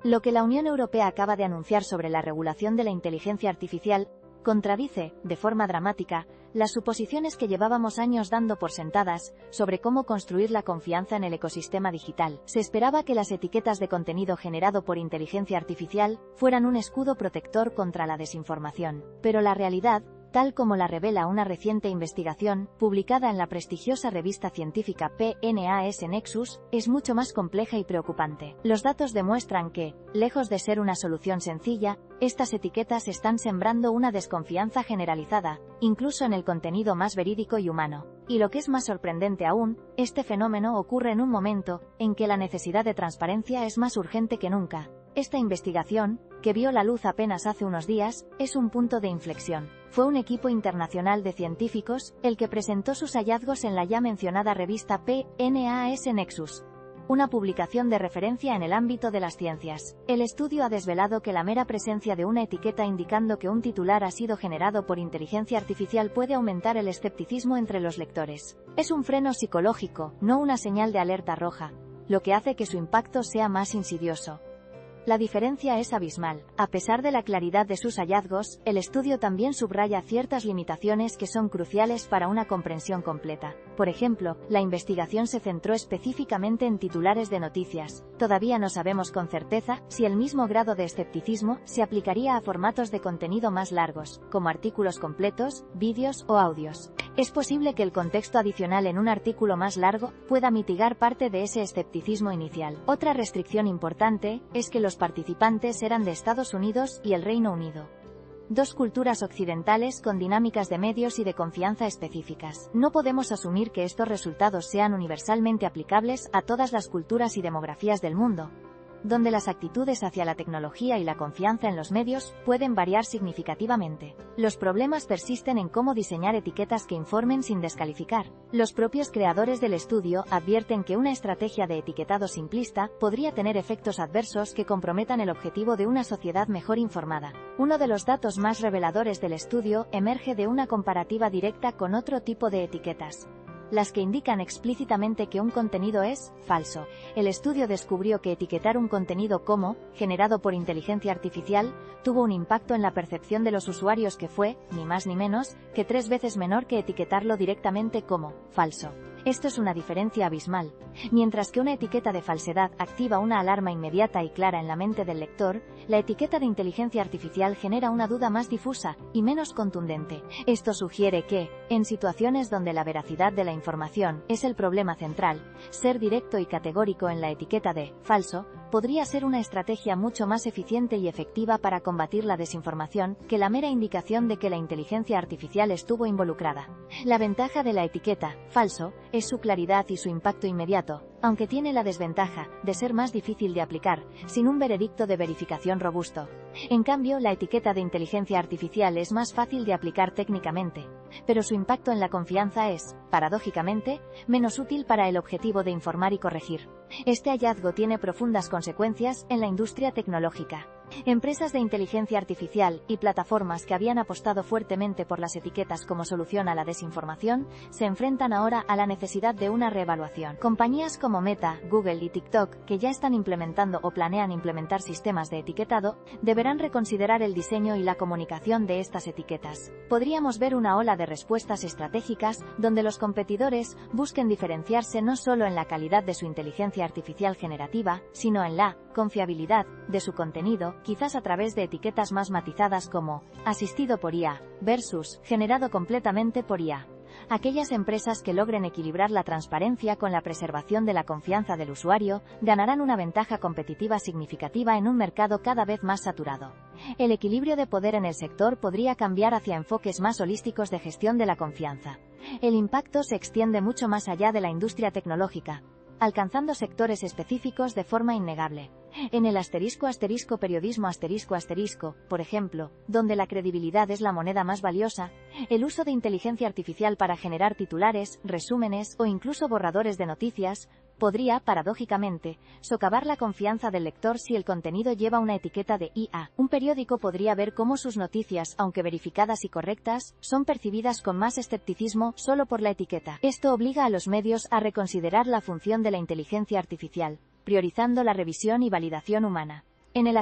Lo que la Unión Europea acaba de anunciar sobre la regulación de la inteligencia artificial contradice, de forma dramática, las suposiciones que llevábamos años dando por sentadas sobre cómo construir la confianza en el ecosistema digital. Se esperaba que las etiquetas de contenido generado por inteligencia artificial fueran un escudo protector contra la desinformación. Pero la realidad, tal como la revela una reciente investigación, publicada en la prestigiosa revista científica PNAS Nexus, es mucho más compleja y preocupante. Los datos demuestran que, lejos de ser una solución sencilla, estas etiquetas están sembrando una desconfianza generalizada, incluso en el contenido más verídico y humano. Y lo que es más sorprendente aún, este fenómeno ocurre en un momento en que la necesidad de transparencia es más urgente que nunca. Esta investigación, que vio la luz apenas hace unos días, es un punto de inflexión. Fue un equipo internacional de científicos el que presentó sus hallazgos en la ya mencionada revista PNAS Nexus, una publicación de referencia en el ámbito de las ciencias. El estudio ha desvelado que la mera presencia de una etiqueta indicando que un titular ha sido generado por inteligencia artificial puede aumentar el escepticismo entre los lectores. Es un freno psicológico, no una señal de alerta roja, lo que hace que su impacto sea más insidioso. La diferencia es abismal. A pesar de la claridad de sus hallazgos, el estudio también subraya ciertas limitaciones que son cruciales para una comprensión completa. Por ejemplo, la investigación se centró específicamente en titulares de noticias. Todavía no sabemos con certeza si el mismo grado de escepticismo se aplicaría a formatos de contenido más largos, como artículos completos, vídeos o audios. Es posible que el contexto adicional en un artículo más largo pueda mitigar parte de ese escepticismo inicial. Otra restricción importante es que los participantes eran de Estados Unidos y el Reino Unido. Dos culturas occidentales con dinámicas de medios y de confianza específicas. No podemos asumir que estos resultados sean universalmente aplicables a todas las culturas y demografías del mundo, donde las actitudes hacia la tecnología y la confianza en los medios pueden variar significativamente. Los problemas persisten en cómo diseñar etiquetas que informen sin descalificar. Los propios creadores del estudio advierten que una estrategia de etiquetado simplista podría tener efectos adversos que comprometan el objetivo de una sociedad mejor informada. Uno de los datos más reveladores del estudio emerge de una comparativa directa con otro tipo de etiquetas, las que indican explícitamente que un contenido es falso. El estudio descubrió que etiquetar un contenido como generado por inteligencia artificial tuvo un impacto en la percepción de los usuarios que fue, ni más ni menos, que 3 veces menor que etiquetarlo directamente como falso. Esto es una diferencia abismal. Mientras que una etiqueta de falsedad activa una alarma inmediata y clara en la mente del lector, la etiqueta de inteligencia artificial genera una duda más difusa y menos contundente. Esto sugiere que, en situaciones donde la veracidad de la información es el problema central, ser directo y categórico en la etiqueta de falso podría ser una estrategia mucho más eficiente y efectiva para combatir la desinformación que la mera indicación de que la inteligencia artificial estuvo involucrada. La ventaja de la etiqueta falso es su claridad y su impacto inmediato, aunque tiene la desventaja de ser más difícil de aplicar, sin un veredicto de verificación robusto. En cambio, la etiqueta de inteligencia artificial es más fácil de aplicar técnicamente, pero su impacto en la confianza es, paradójicamente, menos útil para el objetivo de informar y corregir. Este hallazgo tiene profundas consecuencias en la industria tecnológica. Empresas de inteligencia artificial y plataformas que habían apostado fuertemente por las etiquetas como solución a la desinformación se enfrentan ahora a la necesidad de una reevaluación. Compañías como Meta, Google y TikTok, que ya están implementando o planean implementar sistemas de etiquetado, deberán reconsiderar el diseño y la comunicación de estas etiquetas. Podríamos ver una ola de respuestas estratégicas donde los competidores busquen diferenciarse no solo en la calidad de su inteligencia artificial generativa, sino en la confiabilidad de su contenido, quizás a través de etiquetas más matizadas como asistido por IA versus generado completamente por IA. Aquellas empresas que logren equilibrar la transparencia con la preservación de la confianza del usuario ganarán una ventaja competitiva significativa en un mercado cada vez más saturado. El equilibrio de poder en el sector podría cambiar hacia enfoques más holísticos de gestión de la confianza. El impacto se extiende mucho más allá de la industria tecnológica, alcanzando sectores específicos de forma innegable. En el periodismo por ejemplo, donde la credibilidad es la moneda más valiosa, el uso de inteligencia artificial para generar titulares, resúmenes o incluso borradores de noticias podría, paradójicamente, socavar la confianza del lector si el contenido lleva una etiqueta de IA. Un periódico podría ver cómo sus noticias, aunque verificadas y correctas, son percibidas con más escepticismo solo por la etiqueta. Esto obliga a los medios a reconsiderar la función de la inteligencia artificial, priorizando la revisión y validación humana. En el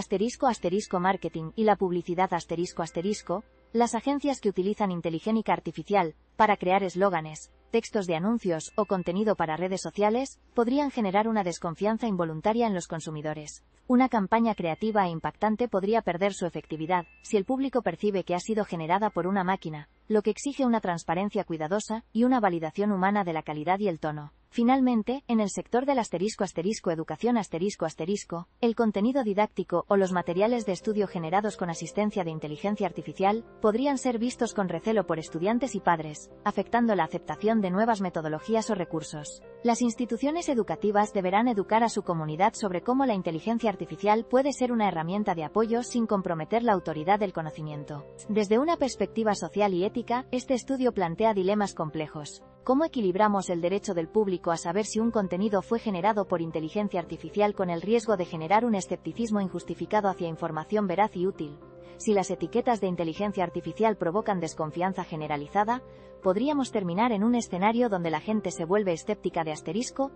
**marketing y la publicidad **, las agencias que utilizan inteligencia artificial para crear eslóganes, textos de anuncios o contenido para redes sociales, podrían generar una desconfianza involuntaria en los consumidores. Una campaña creativa e impactante podría perder su efectividad si el público percibe que ha sido generada por una máquina, lo que exige una transparencia cuidadosa y una validación humana de la calidad y el tono. Finalmente, en el sector del **educación **, el contenido didáctico o los materiales de estudio generados con asistencia de inteligencia artificial podrían ser vistos con recelo por estudiantes y padres, afectando la aceptación de nuevas metodologías o recursos. Las instituciones educativas deberán educar a su comunidad sobre cómo la inteligencia artificial puede ser una herramienta de apoyo sin comprometer la autoridad del conocimiento. Desde una perspectiva social y ética, este estudio plantea dilemas complejos. ¿Cómo equilibramos el derecho del público a saber si un contenido fue generado por inteligencia artificial con el riesgo de generar un escepticismo injustificado hacia información veraz y útil? Si las etiquetas de inteligencia artificial provocan desconfianza generalizada, podríamos terminar en un escenario donde la gente se vuelve escéptica de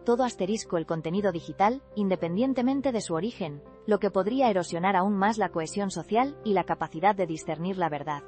todo el contenido digital, independientemente de su origen, lo que podría erosionar aún más la cohesión social y la capacidad de discernir la verdad.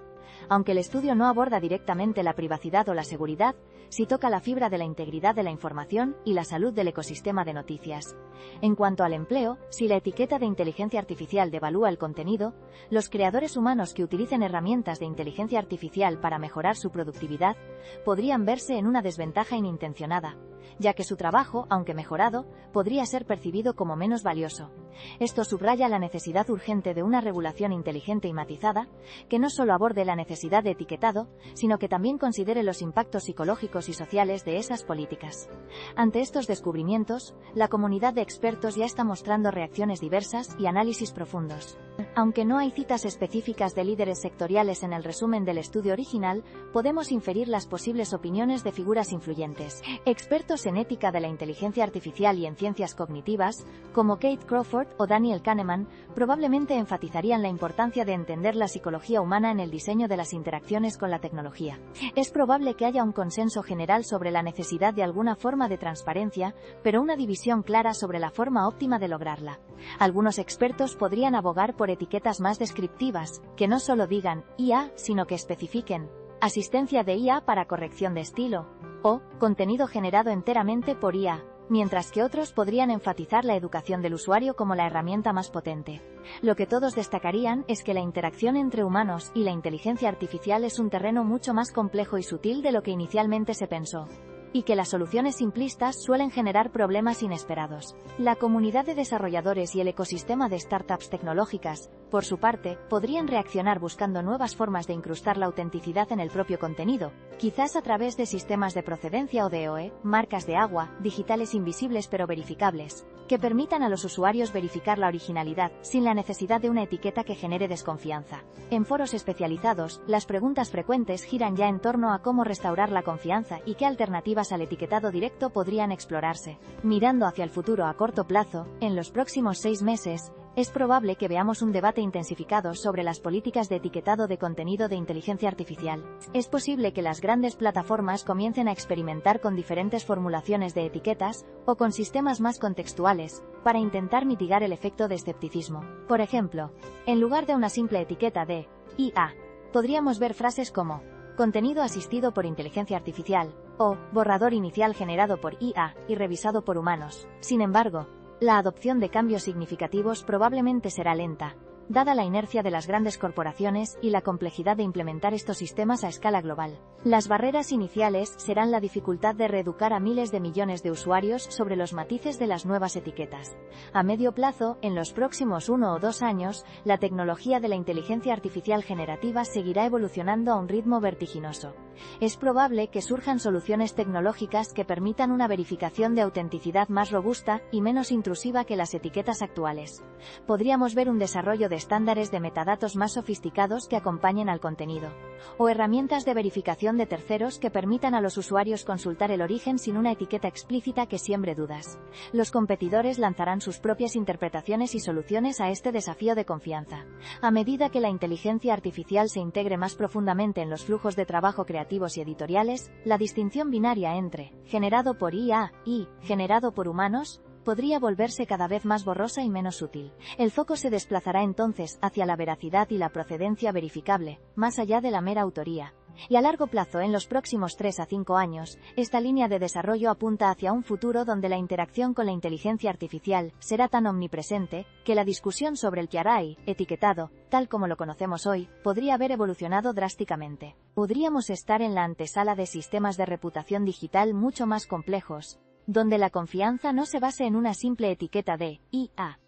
Aunque el estudio no aborda directamente la privacidad o la seguridad, sí toca la fibra de la integridad de la información y la salud del ecosistema de noticias. En cuanto al empleo, si la etiqueta de inteligencia artificial devalúa el contenido, los creadores humanos que utilicen herramientas de inteligencia artificial para mejorar su productividad podrían verse en una desventaja inintencionada, ya que su trabajo, aunque mejorado, podría ser percibido como menos valioso. Esto subraya la necesidad urgente de una regulación inteligente y matizada, que no solo aborde la necesidad de etiquetado, sino que también considere los impactos psicológicos y sociales de esas políticas. Ante estos descubrimientos, la comunidad de expertos ya está mostrando reacciones diversas y análisis profundos. Aunque no hay citas específicas de líderes sectoriales en el resumen del estudio original, podemos inferir las posibles opiniones de figuras influyentes. Expertos en ética de la inteligencia artificial y en ciencias cognitivas, como Kate Crawford o Daniel Kahneman, probablemente enfatizarían la importancia de entender la psicología humana en el diseño de las interacciones con la tecnología. Es probable que haya un consenso general sobre la necesidad de alguna forma de transparencia, pero una división clara sobre la forma óptima de lograrla. Algunos expertos podrían abogar por etiquetas más descriptivas, que no solo digan IA, sino que especifiquen asistencia de IA para corrección de estilo, o contenido generado enteramente por IA, mientras que otros podrían enfatizar la educación del usuario como la herramienta más potente. Lo que todos destacarían es que la interacción entre humanos y la inteligencia artificial es un terreno mucho más complejo y sutil de lo que inicialmente se pensó, y que las soluciones simplistas suelen generar problemas inesperados. La comunidad de desarrolladores y el ecosistema de startups tecnológicas, por su parte, podrían reaccionar buscando nuevas formas de incrustar la autenticidad en el propio contenido, quizás a través de sistemas de procedencia o DOE, marcas de agua, digitales invisibles pero verificables, que permitan a los usuarios verificar la originalidad, sin la necesidad de una etiqueta que genere desconfianza. En foros especializados, las preguntas frecuentes giran ya en torno a cómo restaurar la confianza y qué alternativas al etiquetado directo podrían explorarse. Mirando hacia el futuro a corto plazo, en los próximos 6 meses, es probable que veamos un debate intensificado sobre las políticas de etiquetado de contenido de inteligencia artificial. Es posible que las grandes plataformas comiencen a experimentar con diferentes formulaciones de etiquetas, o con sistemas más contextuales, para intentar mitigar el efecto de escepticismo. Por ejemplo, en lugar de una simple etiqueta de IA, podríamos ver frases como contenido asistido por inteligencia artificial, o borrador inicial generado por IA y revisado por humanos. Sin embargo, la adopción de cambios significativos probablemente será lenta, dada la inercia de las grandes corporaciones y la complejidad de implementar estos sistemas a escala global. Las barreras iniciales serán la dificultad de reeducar a miles de millones de usuarios sobre los matices de las nuevas etiquetas. A medio plazo, en los próximos 1 o 2 años, la tecnología de la inteligencia artificial generativa seguirá evolucionando a un ritmo vertiginoso. Es probable que surjan soluciones tecnológicas que permitan una verificación de autenticidad más robusta y menos intrusiva que las etiquetas actuales. Podríamos ver un desarrollo de estándares de metadatos más sofisticados que acompañen al contenido, o herramientas de verificación de terceros que permitan a los usuarios consultar el origen sin una etiqueta explícita que siembre dudas. Los competidores lanzarán sus propias interpretaciones y soluciones a este desafío de confianza. A medida que la inteligencia artificial se integre más profundamente en los flujos de trabajo creativos y editoriales, la distinción binaria entre generado por IA y generado por humanos podría volverse cada vez más borrosa y menos útil. El foco se desplazará entonces hacia la veracidad y la procedencia verificable, más allá de la mera autoría. Y a largo plazo, en los próximos 3 a 5 años, esta línea de desarrollo apunta hacia un futuro donde la interacción con la inteligencia artificial será tan omnipresente que la discusión sobre el QARAI, etiquetado, tal como lo conocemos hoy, podría haber evolucionado drásticamente. Podríamos estar en la antesala de sistemas de reputación digital mucho más complejos, donde la confianza no se base en una simple etiqueta de IA,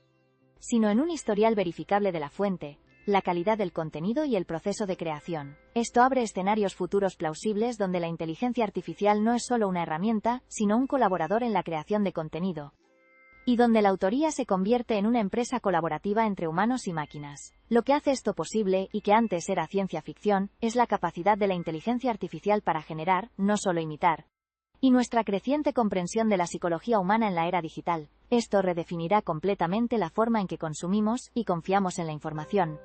sino en un historial verificable de la fuente, la calidad del contenido y el proceso de creación. Esto abre escenarios futuros plausibles donde la inteligencia artificial no es solo una herramienta, sino un colaborador en la creación de contenido, y donde la autoría se convierte en una empresa colaborativa entre humanos y máquinas. Lo que hace esto posible, y que antes era ciencia ficción, es la capacidad de la inteligencia artificial para generar, no solo imitar, y nuestra creciente comprensión de la psicología humana en la era digital. Esto redefinirá completamente la forma en que consumimos y confiamos en la información.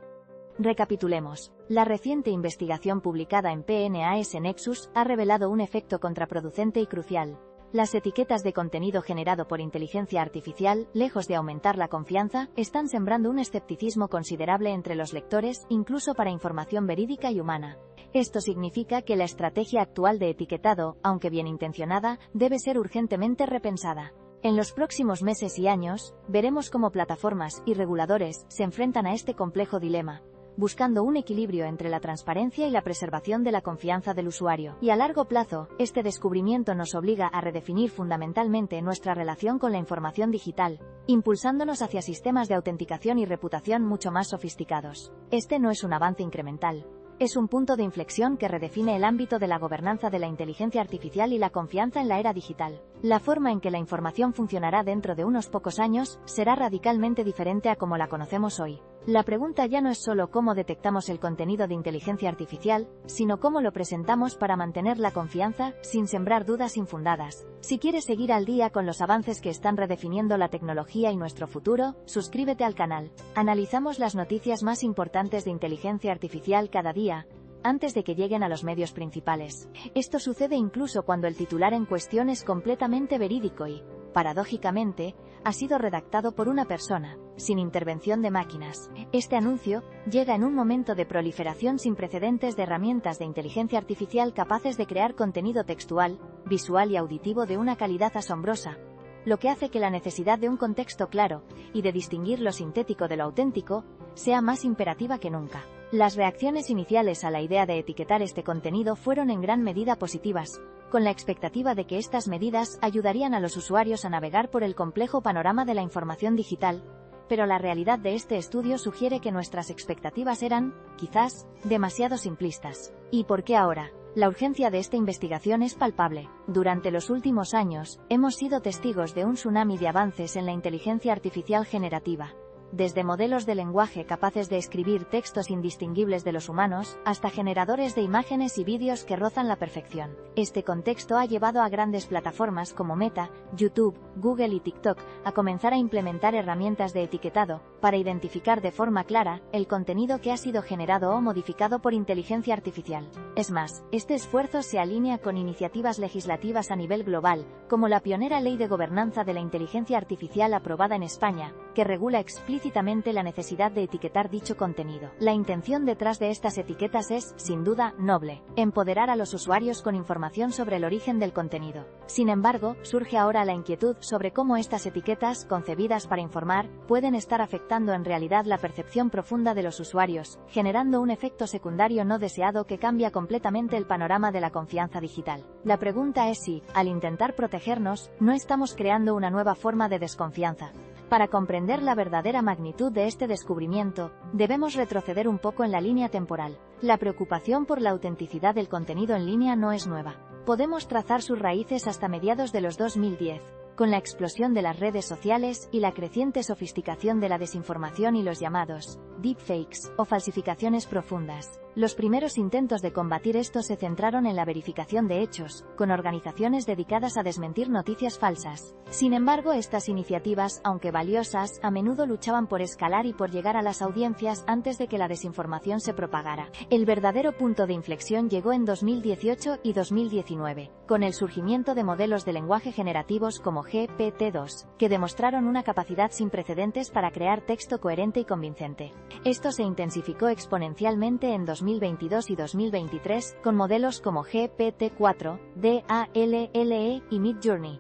Recapitulemos. La reciente investigación publicada en PNAS Nexus ha revelado un efecto contraproducente y crucial. Las etiquetas de contenido generado por inteligencia artificial, lejos de aumentar la confianza, están sembrando un escepticismo considerable entre los lectores, incluso para información verídica y humana. Esto significa que la estrategia actual de etiquetado, aunque bien intencionada, debe ser urgentemente repensada. En los próximos meses y años, veremos cómo plataformas y reguladores se enfrentan a este complejo dilema, buscando un equilibrio entre la transparencia y la preservación de la confianza del usuario. Y a largo plazo, este descubrimiento nos obliga a redefinir fundamentalmente nuestra relación con la información digital, impulsándonos hacia sistemas de autenticación y reputación mucho más sofisticados. Este no es un avance incremental. Es un punto de inflexión que redefine el ámbito de la gobernanza de la inteligencia artificial y la confianza en la era digital. La forma en que la información funcionará dentro de unos pocos años será radicalmente diferente a como la conocemos hoy. La pregunta ya no es solo cómo detectamos el contenido de inteligencia artificial, sino cómo lo presentamos para mantener la confianza, sin sembrar dudas infundadas. Si quieres seguir al día con los avances que están redefiniendo la tecnología y nuestro futuro, suscríbete al canal. Analizamos las noticias más importantes de inteligencia artificial cada día, antes de que lleguen a los medios principales. Esto sucede incluso cuando el titular en cuestión es completamente verídico y, paradójicamente, ha sido redactado por una persona, sin intervención de máquinas. Este anuncio llega en un momento de proliferación sin precedentes de herramientas de inteligencia artificial capaces de crear contenido textual, visual y auditivo de una calidad asombrosa, lo que hace que la necesidad de un contexto claro y de distinguir lo sintético de lo auténtico sea más imperativa que nunca. Las reacciones iniciales a la idea de etiquetar este contenido fueron en gran medida positivas, con la expectativa de que estas medidas ayudarían a los usuarios a navegar por el complejo panorama de la información digital, pero la realidad de este estudio sugiere que nuestras expectativas eran, quizás, demasiado simplistas. ¿Y por qué ahora? La urgencia de esta investigación es palpable. Durante los últimos años, hemos sido testigos de un tsunami de avances en la inteligencia artificial generativa. Desde modelos de lenguaje capaces de escribir textos indistinguibles de los humanos, hasta generadores de imágenes y vídeos que rozan la perfección. Este contexto ha llevado a grandes plataformas como Meta, YouTube, Google y TikTok a comenzar a implementar herramientas de etiquetado, para identificar de forma clara el contenido que ha sido generado o modificado por inteligencia artificial. Es más, este esfuerzo se alinea con iniciativas legislativas a nivel global, como la pionera Ley de Gobernanza de la Inteligencia Artificial aprobada en España, que regula explícitamente la necesidad de etiquetar dicho contenido. La intención detrás de estas etiquetas es, sin duda, noble: empoderar a los usuarios con información sobre el origen del contenido. Sin embargo, surge ahora la inquietud sobre cómo estas etiquetas, concebidas para informar, pueden estar afectando en realidad la percepción profunda de los usuarios, generando un efecto secundario no deseado que cambia completamente el panorama de la confianza digital. La pregunta es si, al intentar protegernos, no estamos creando una nueva forma de desconfianza. Para comprender la verdadera magnitud de este descubrimiento, debemos retroceder un poco en la línea temporal. La preocupación por la autenticidad del contenido en línea no es nueva. Podemos trazar sus raíces hasta mediados de los 2010, con la explosión de las redes sociales y la creciente sofisticación de la desinformación y los llamados deepfakes o falsificaciones profundas. Los primeros intentos de combatir esto se centraron en la verificación de hechos, con organizaciones dedicadas a desmentir noticias falsas. Sin embargo, estas iniciativas, aunque valiosas, a menudo luchaban por escalar y por llegar a las audiencias antes de que la desinformación se propagara. El verdadero punto de inflexión llegó en 2018 y 2019, con el surgimiento de modelos de lenguaje generativos como GPT-2, que demostraron una capacidad sin precedentes para crear texto coherente y convincente. Esto se intensificó exponencialmente en 2022 y 2023, con modelos como GPT-4, DALL-E y Midjourney,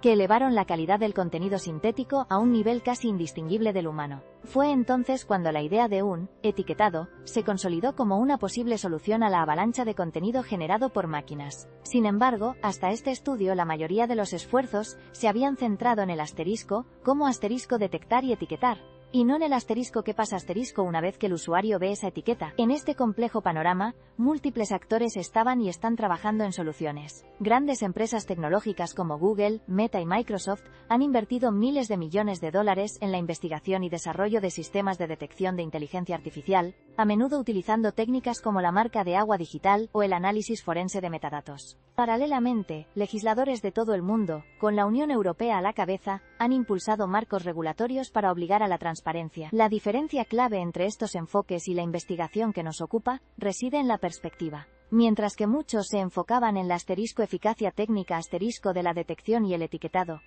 que elevaron la calidad del contenido sintético a un nivel casi indistinguible del humano. Fue entonces cuando la idea de un etiquetado se consolidó como una posible solución a la avalancha de contenido generado por máquinas. Sin embargo, hasta este estudio la mayoría de los esfuerzos se habían centrado en el asterisco, como asterisco detectar y etiquetar, y no en el asterisco que pasa asterisco una vez que el usuario ve esa etiqueta. En este complejo panorama, múltiples actores estaban y están trabajando en soluciones. Grandes empresas tecnológicas como Google, Meta y Microsoft han invertido miles de millones de dólares en la investigación y desarrollo de sistemas de detección de inteligencia artificial, a menudo utilizando técnicas como la marca de agua digital o el análisis forense de metadatos. Paralelamente, legisladores de todo el mundo, con la Unión Europea a la cabeza, han impulsado marcos regulatorios para obligar a la transparencia. La diferencia clave entre estos enfoques y la investigación que nos ocupa reside en la perspectiva. Mientras que muchos se enfocaban en la asterisco eficacia técnica asterisco de la detección y el etiquetado,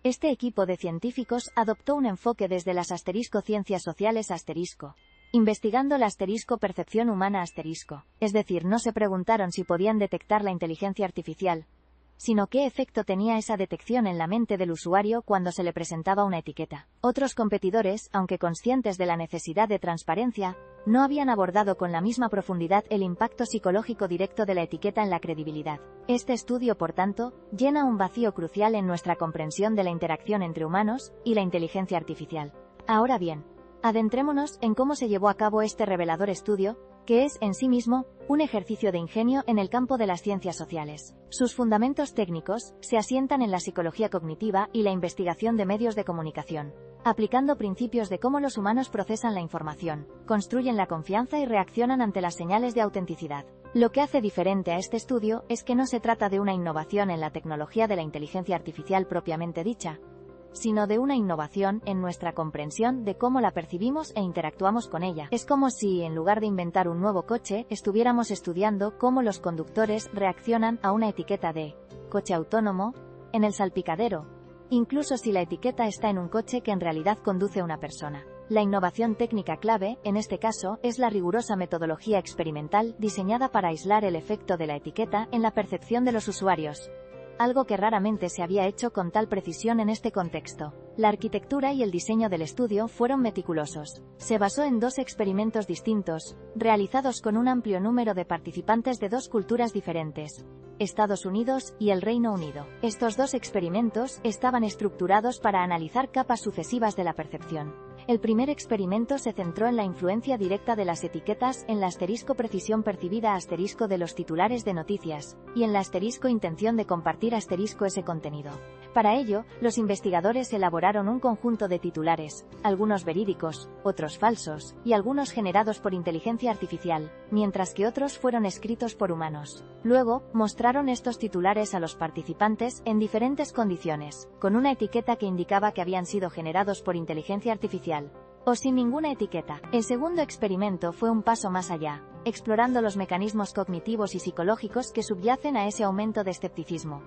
este equipo de científicos adoptó un enfoque desde las asterisco ciencias sociales asterisco, investigando la asterisco percepción humana asterisco. Es decir, no se preguntaron si podían detectar la inteligencia artificial, sino qué efecto tenía esa detección en la mente del usuario cuando se le presentaba una etiqueta. Otros competidores, aunque conscientes de la necesidad de transparencia, no habían abordado con la misma profundidad el impacto psicológico directo de la etiqueta en la credibilidad. Este estudio, por tanto, llena un vacío crucial en nuestra comprensión de la interacción entre humanos y la inteligencia artificial. Ahora bien, adentrémonos en cómo se llevó a cabo este revelador estudio, que es, en sí mismo, un ejercicio de ingenio en el campo de las ciencias sociales. Sus fundamentos técnicos se asientan en la psicología cognitiva y la investigación de medios de comunicación, aplicando principios de cómo los humanos procesan la información, construyen la confianza y reaccionan ante las señales de autenticidad. Lo que hace diferente a este estudio es que no se trata de una innovación en la tecnología de la inteligencia artificial propiamente dicha, sino de una innovación en nuestra comprensión de cómo la percibimos e interactuamos con ella. Es como si, en lugar de inventar un nuevo coche, estuviéramos estudiando cómo los conductores reaccionan a una etiqueta de coche autónomo en el salpicadero, incluso si la etiqueta está en un coche que en realidad conduce una persona. La innovación técnica clave, en este caso, es la rigurosa metodología experimental diseñada para aislar el efecto de la etiqueta en la percepción de los usuarios, algo que raramente se había hecho con tal precisión en este contexto. La arquitectura y el diseño del estudio fueron meticulosos. Se basó en 2 experimentos distintos, realizados con un amplio número de participantes de 2 culturas diferentes, Estados Unidos y el Reino Unido. Estos 2 experimentos estaban estructurados para analizar capas sucesivas de la percepción. El primer experimento se centró en la influencia directa de las etiquetas en la asterisco precisión percibida asterisco de los titulares de noticias, y en la asterisco intención de compartir asterisco ese contenido. Para ello, los investigadores elaboraron un conjunto de titulares, algunos verídicos, otros falsos, y algunos generados por inteligencia artificial, mientras que otros fueron escritos por humanos. Luego, mostraron estos titulares a los participantes en diferentes condiciones, con una etiqueta que indicaba que habían sido generados por inteligencia artificial, o sin ninguna etiqueta. El segundo experimento fue un paso más allá, explorando los mecanismos cognitivos y psicológicos que subyacen a ese aumento de escepticismo,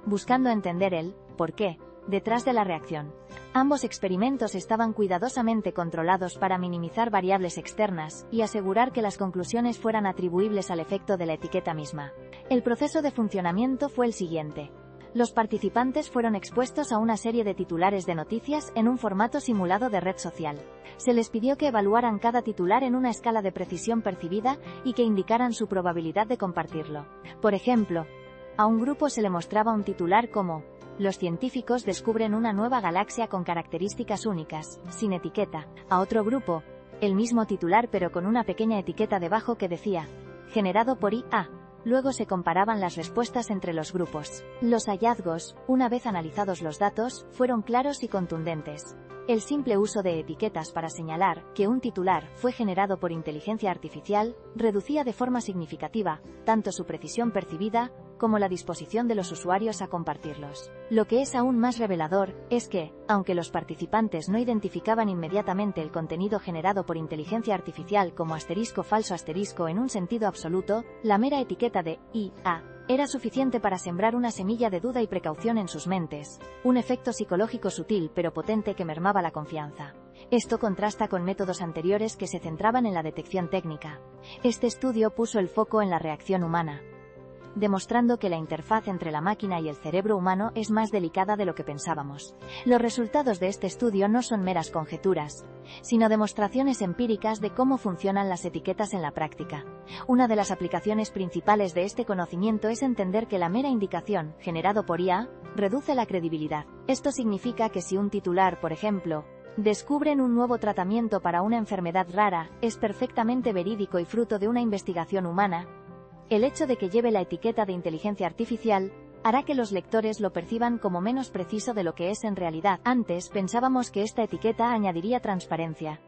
buscando entender el por qué detrás de la reacción. Ambos experimentos estaban cuidadosamente controlados para minimizar variables externas y asegurar que las conclusiones fueran atribuibles al efecto de la etiqueta misma. El proceso de funcionamiento fue el siguiente. Los participantes fueron expuestos a una serie de titulares de noticias en un formato simulado de red social. Se les pidió que evaluaran cada titular en una escala de precisión percibida y que indicaran su probabilidad de compartirlo. Por ejemplo, a un grupo se le mostraba un titular como «Los científicos descubren una nueva galaxia con características únicas», sin etiqueta. A otro grupo, el mismo titular pero con una pequeña etiqueta debajo que decía «Generado por IA». Luego se comparaban las respuestas entre los grupos. Los hallazgos, una vez analizados los datos, fueron claros y contundentes. El simple uso de etiquetas para señalar que un titular fue generado por inteligencia artificial reducía de forma significativa tanto su precisión percibida como la disposición de los usuarios a compartirlos. Lo que es aún más revelador es que, aunque los participantes no identificaban inmediatamente el contenido generado por inteligencia artificial como asterisco falso asterisco en un sentido absoluto, la mera etiqueta de IA era suficiente para sembrar una semilla de duda y precaución en sus mentes, un efecto psicológico sutil pero potente que mermaba la confianza. Esto contrasta con métodos anteriores que se centraban en la detección técnica. Este estudio puso el foco en la reacción humana, demostrando que la interfaz entre la máquina y el cerebro humano es más delicada de lo que pensábamos. Los resultados de este estudio no son meras conjeturas, sino demostraciones empíricas de cómo funcionan las etiquetas en la práctica. Una de las aplicaciones principales de este conocimiento es entender que la mera indicación, generado por IA, reduce la credibilidad. Esto significa que si un titular, por ejemplo, descubren un nuevo tratamiento para una enfermedad rara, es perfectamente verídico y fruto de una investigación humana, el hecho de que lleve la etiqueta de inteligencia artificial hará que los lectores lo perciban como menos preciso de lo que es en realidad. Antes pensábamos que esta etiqueta añadiría transparencia.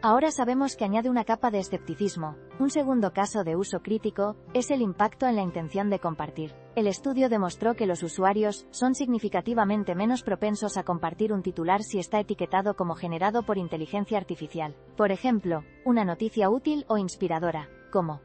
Ahora sabemos que añade una capa de escepticismo. Un segundo caso de uso crítico es el impacto en la intención de compartir. El estudio demostró que los usuarios son significativamente menos propensos a compartir un titular si está etiquetado como generado por inteligencia artificial. Por ejemplo, una noticia útil o inspiradora, como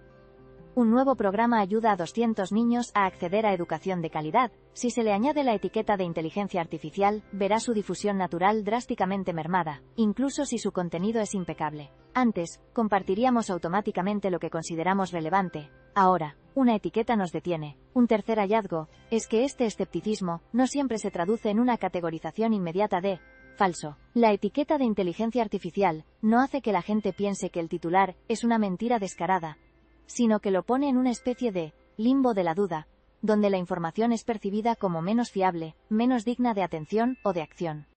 un nuevo programa ayuda a 200 niños a acceder a educación de calidad. Si se le añade la etiqueta de inteligencia artificial, verá su difusión natural drásticamente mermada, incluso si su contenido es impecable. Antes, compartiríamos automáticamente lo que consideramos relevante. Ahora, una etiqueta nos detiene. Un tercer hallazgo es que este escepticismo no siempre se traduce en una categorización inmediata de falso. La etiqueta de inteligencia artificial no hace que la gente piense que el titular es una mentira descarada, sino que lo pone en una especie de limbo de la duda, donde la información es percibida como menos fiable, menos digna de atención o de acción.